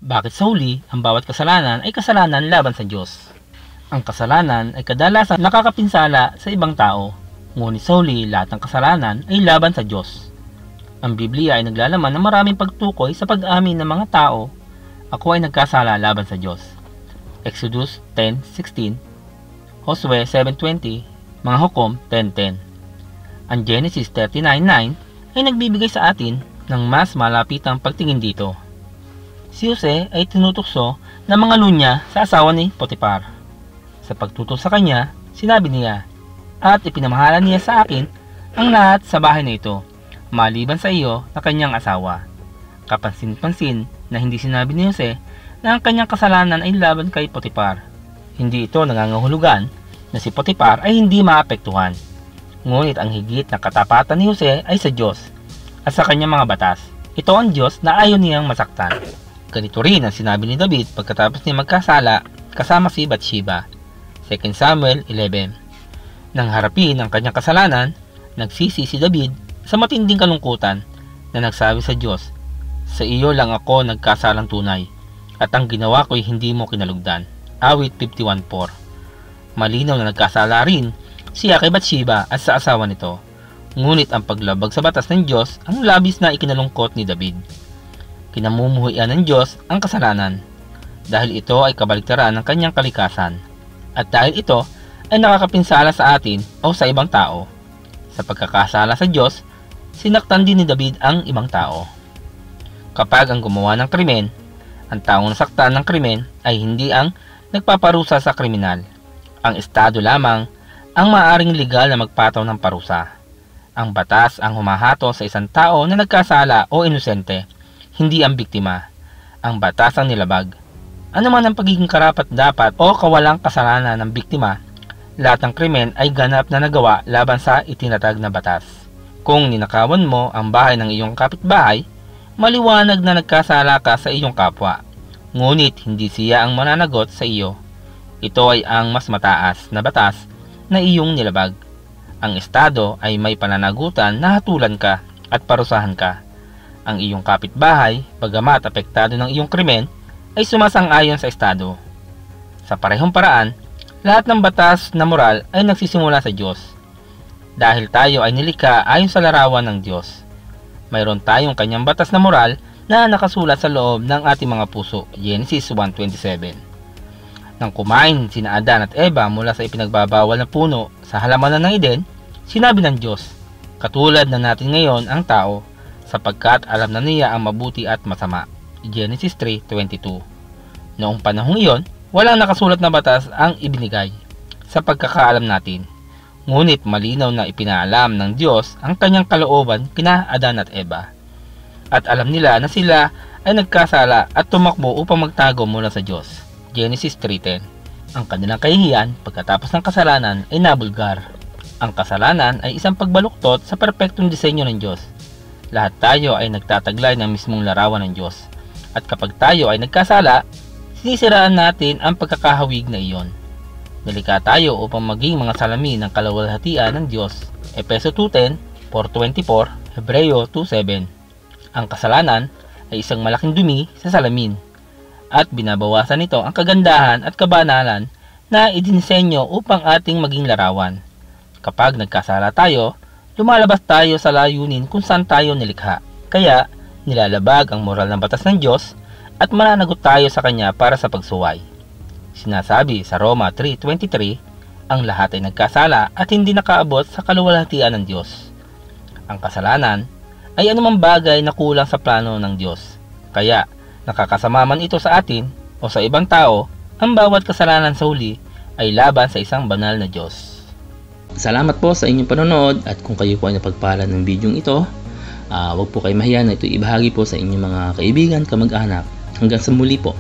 Bakit sa huli, ang bawat kasalanan ay kasalanan laban sa Diyos? Ang kasalanan ay kadalasan nakakapinsala sa ibang tao, ngunit sa huli, lahat ng kasalanan ay laban sa Diyos. Ang Biblia ay naglalaman ng maraming pagtukoy sa pag-amin ng mga tao, ako ay nagkasala laban sa Diyos. Exodus 10:16, Josue 7:20, mga Hukom 10:10. Ang Genesis 39:9 ay nagbibigay sa atin ng mas malapitang pagtingin dito. Si Jose ay tinutukso ng mga lunya sa asawa ni Potiphar. Sa pagtutok sa kanya, sinabi niya, "At ipinamahalan niya sa akin ang lahat sa bahay na ito, maliban sa iyo na kanyang asawa." Kapansin-pansin na hindi sinabi ni Jose na ang kanyang kasalanan ay laban kay Potiphar. Hindi ito nangangahulugan na si Potiphar ay hindi maapektuhan. Ngunit ang higit na katapatan ni Jose ay sa Diyos at sa kanyang mga batas. Ito ang Diyos na ayaw niyang masaktan. Ganito rin ang sinabi ni David pagkatapos niya magkasala kasama si Bathsheba. 2 Samuel 11. Nang harapin ang kanyang kasalanan, nagsisi si David sa matinding kalungkutan na nagsabi sa Diyos, "Sa iyo lang ako nagkasalang tunay, at ang ginawa ko'y hindi mo kinalugdan." Awit 51:4. Malinaw na nagkasala rin siya kay Bathsheba at sa asawa nito. Ngunit ang paglabag sa batas ng Diyos ang labis na ikinalungkot ni David. Kinamumuhian ng Diyos ang kasalanan dahil ito ay kabaligtaran ng kanyang kalikasan at dahil ito ay nakakapinsala sa atin o sa ibang tao. Sa pagkakasala sa Diyos, sinaktan din ni David ang ibang tao. Kapag ang gumawa ng krimen, ang taong nasaktan ng krimen ay hindi ang nagpaparusa sa kriminal. Ang estado lamang ang maaaring legal na magpataw ng parusa. Ang batas ang humahato sa isang tao na nagkasala o inosente, hindi ang biktima. Ang batas ang nilabag. Ano man ang pagiging karapat-dapat o kawalang kasalanan ng biktima, lahat ng krimen ay ganap na nagawa laban sa itinatag na batas. Kung ninakawan mo ang bahay ng iyong kapitbahay, maliwanag na nagkasala ka sa iyong kapwa. Ngunit hindi siya ang mananagot sa iyo. Ito ay ang mas mataas na batas na iyong nilabag. Ang estado ay may pananagutan na hatulan ka at parusahan ka. Ang iyong kapitbahay, bagamat apektado ng iyong krimen, ay sumasang-ayon sa estado. Sa parehong paraan, lahat ng batas na moral ay nagsisimula sa Diyos. Dahil tayo ay nilikha ayon sa larawan ng Diyos, mayroon tayong kanyang batas na moral na nakasulat sa loob ng ating mga puso. Genesis 1:27. Nang kumain sina Adan at Eva mula sa ipinagbabawal na puno sa halamanan ng Eden, sinabi ng Diyos, "Katulad na natin ngayon ang tao, sapagkat alam na niya ang mabuti at masama." Genesis 3:22. Noong panahong iyon, walang nakasulat na batas ang ibinigay sa pagkakaalam natin. Ngunit malinaw na ipinaalam ng Diyos ang kanyang kalooban kina Adan at Eva. At alam nila na sila ay nagkasala at tumakbo upang magtago mula sa Diyos. Genesis 3:10. Ang kanilang kahihiyan pagkatapos ng kasalanan ay nabulgar. Ang kasalanan ay isang pagbaluktot sa perpektong disenyo ng Diyos. Lahat tayo ay nagtataglay ng mismong larawan ng Diyos. At kapag tayo ay nagkasala, sinisiraan natin ang pagkakahawig na iyon. Nilikha tayo upang maging mga salamin ng kalawalhatian ng Diyos. Efeso 2:10, 4:24, Hebreo 2:7. Ang kasalanan ay isang malaking dumi sa salamin at binabawasan nito ang kagandahan at kabanalan na idinisenyo upang ating maging larawan. Kapag nagkasala tayo, lumalabas tayo sa layunin kung saan tayo nilikha. Kaya, nilalabag ang moral ng batas ng Diyos at mananagot tayo sa Kanya para sa pagsuway. Sinasabi sa Roma 3:23, ang lahat ay nagkasala at hindi nakaabot sa kaluwalhatian ng Diyos. Ang kasalanan ay anumang bagay na kulang sa plano ng Diyos. Kaya, nakakasama man ito sa atin o sa ibang tao, ang bawat kasalanan sa huli ay laban sa isang banal na Diyos. Salamat po sa inyong panonood at kung kayo po ay napagpala ng bidyong ito, huwag po kayo mahiya na ito ibahagi po sa inyong mga kaibigan, kamag-anak. Hanggang sa muli po.